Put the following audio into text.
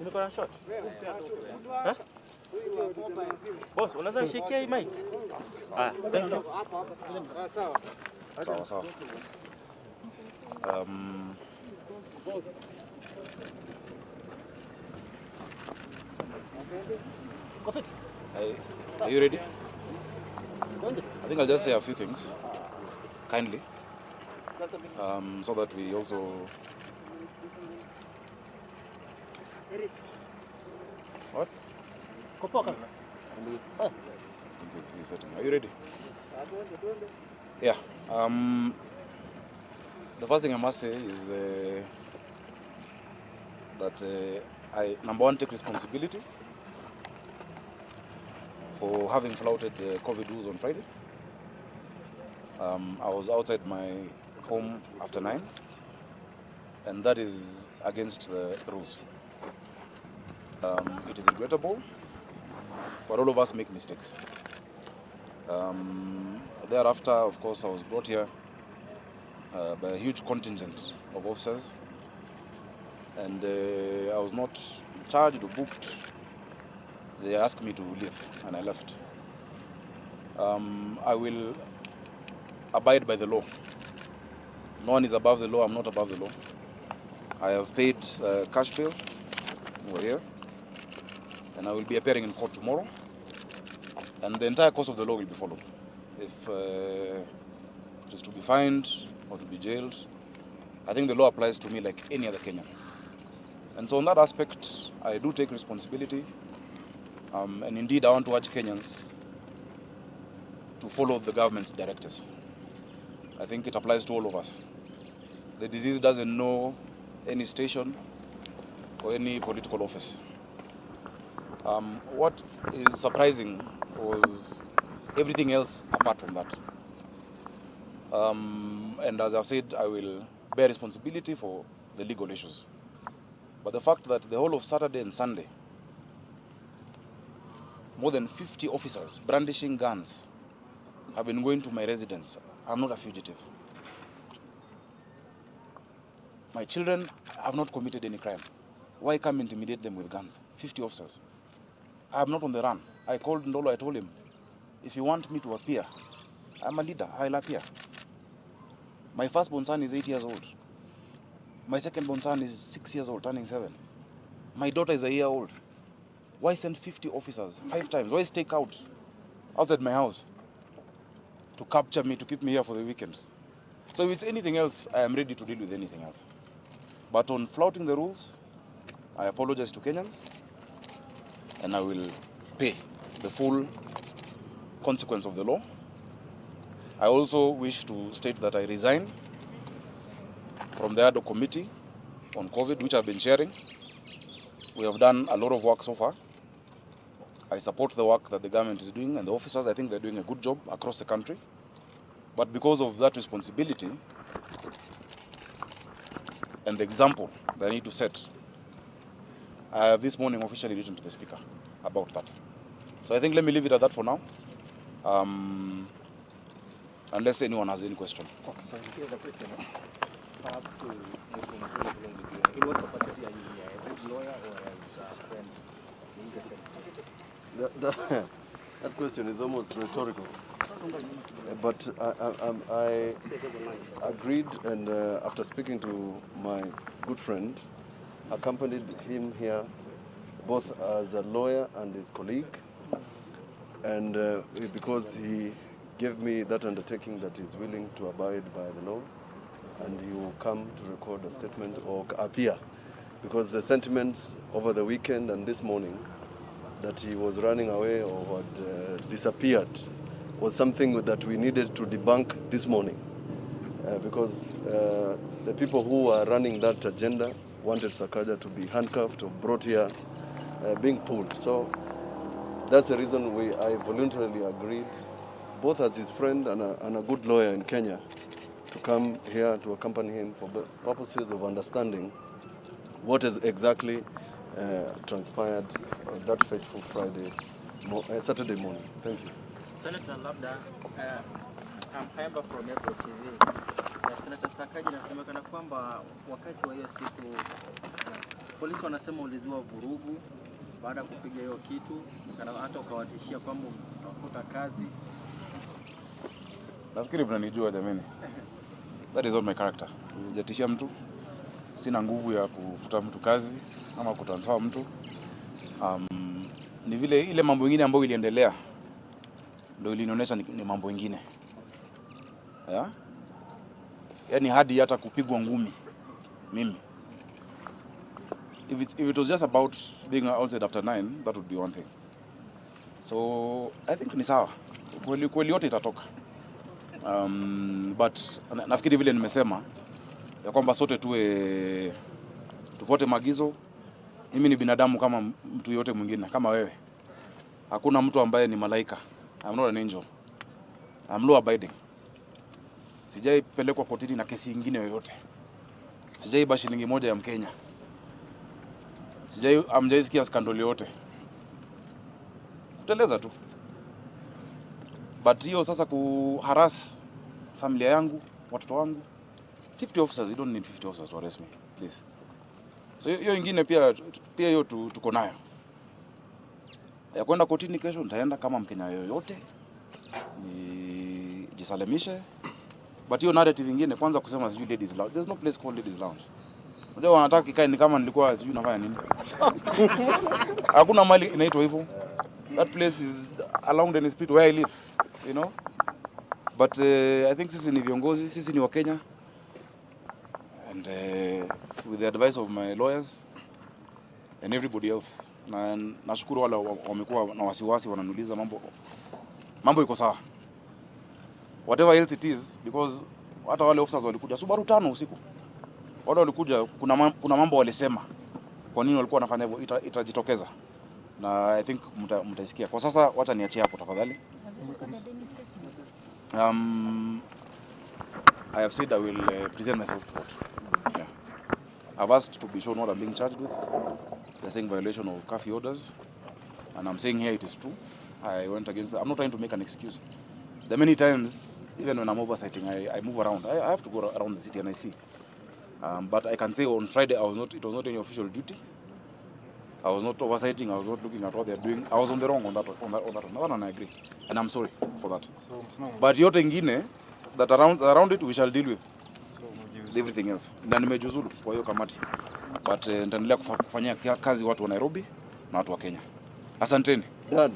Niko na shot. Ha? Boss, unaweza shikia hii mic? Thank you. Sawa. Boss. Are you ready? I think I'll just say a few things, kindly, so that we also... What? Are you ready? Yeah. The first thing I must say is that I, number one, take responsibility for having flouted the COVID rules on Friday. I was outside my home after 9, and that is against the rules. It is regrettable, but all of us make mistakes. Thereafter, of course, I was brought here by a huge contingent of officers, and I was not charged or booked. They asked me to leave, and I left. I will abide by the law. No one is above the law. I'm not above the law. I have paid cash bail over here, and I will be appearing in court tomorrow, and the entire course of the law will be followed. If it is to be fined or to be jailed, I think the law applies to me like any other Kenyan. And so on that aspect, I do take responsibility. And indeed, I want to urge Kenyans to follow the government's directives. I think it applies to all of us. The disease doesn't know any station or any political office. What is surprising was everything else apart from that. And as I've said, I will bear responsibility for the legal issues. But the fact that the whole of Saturday and Sunday, more than 50 officers brandishing guns have been going to my residence. I'm not a fugitive. My children have not committed any crime. Why come intimidate them with guns? 50 officers. I'm not on the run. I called Ndolo, I told him, if you want me to appear, I'm a leader, I'll appear. My firstborn son is 8 years old. My second-born son is 6 years old, turning 7. My daughter is a year old. Why send 50 officers 5 times? Why stake out outside my house to capture me, to keep me here for the weekend? So if it's anything else, I am ready to deal with anything else. But on flouting the rules, I apologize to Kenyans, and I will pay the full consequence of the law. I also wish to state that I resign from the ad hoc committee on COVID, which I've been chairing. We have done a lot of work so far. I support the work that the government is doing, and the officers, I think they're doing a good job across the country. But because of that responsibility and the example that I need to set, I have this morning officially written to the Speaker about that. So I think let me leave it at that for now, unless anyone has any question. So here's a question. Perhaps to in what capacity are you here? As a lawyer or as a friend? That question is almost rhetorical. But I agreed, and after speaking to my good friend, accompanied him here both as a lawyer and his colleague, and because he gave me that undertaking that he's willing to abide by the law, and he will come to record a statement or appear, because the sentiments over the weekend and this morning that he was running away or had disappeared was something that we needed to debunk this morning, because the people who are running that agenda wanted Sakaja to be handcuffed or brought here being pulled. So that's the reason I voluntarily agreed, both as his friend and a good lawyer in Kenya, to come here to accompany him for purposes of understanding what is exactly transpired that fateful Saturday morning. Thank you. Senator Labda, I'm Pemba from Apple TV. Senator Sakaja nasemekana kwamba wakati wa hiyo siku Polisi wanasema ulizua vurugu baada ya kupiga hiyo kitu, hata ukawatishia kwamba utafuta kazi. Nafikiri mnanijua jamani. That is not my character. Sijatishia mtu. Sina nguvu ya kufuta mtu kazi ama kutransfer mtu. Ni vile ile mambo mengine ambayo iliendelea ndio ilinionyesha ni mambo mengine. Yeah? Yaani hadi hata kupigwa ngumi mimi. If it was just about being outside after 9, that would be one thing. So I think ni sawa. Kweli yote itatoka. But nafikiri vile nimesema ya kwamba sote tufuate maagizo. Mimi ni binadamu kama mtu yote mwingine, kama wewe. Hakuna mtu ambaye ni malaika. I'm not an angel. I'm law abiding. Sijai pelekwa kotini na kesi nyingine yoyote. Sijai ba shilingi moja ya Mkenya. Amjaisikia skandali yote. Kuteleza tu. But hiyo sasa kuharass familia yangu, watoto wangu. 50 officers, you don't need 50 officers to arrest me, please. So hiyo ingine pia hiyo tuko nayo. Ya kwenda kotini kesho nitaenda kama Mkenya yoyote. Ni jisalimishe. But hiyo narrative ingine kwanza kusema sijui ladies lounge. There's no place called ladies lounge. Unajua wanataka ikae ni kama nilikuwa sijui nafanya nini. Hakuna mali inaitwa hivyo. That place is along the street where I live, you know. But I think sisi ni viongozi, sisi ni Wakenya. And with the advice of my lawyers and everybody else, na nashukuru wale wamekuwa na wasiwasi wananiuliza mambo iko sawa. Whatever else it is, because hata wale officers walikuja Subaru 5 usiku. Wale walikuja kuna mambo walisema. Kwa nini walikuwa wanafanya hivyo itajitokeza. Na I think mtaisikia. Kwa sasa wacha niachie hapo tafadhali. I have said I will present myself to court. Yeah. I've asked to be shown what I'm being charged with. They're saying violation of curfew orders. And I'm saying here it is true. I went against I'm not trying to make an excuse. There are many times, even when I'm oversighting, I move around. I have to go around the city and I see. But I can say on Friday it was not any official duty. I was not oversighting, I was not looking at what they're doing. I was on the wrong on that one, and I agree. And I'm sorry for that. But yote ingine, that around it we shall deal with everything else. Na nimejuzulu kwa hiyo kamati. But nitaendelea kufanyia kazi watu wa Nairobi na watu wa Kenya. Asanteni. Done.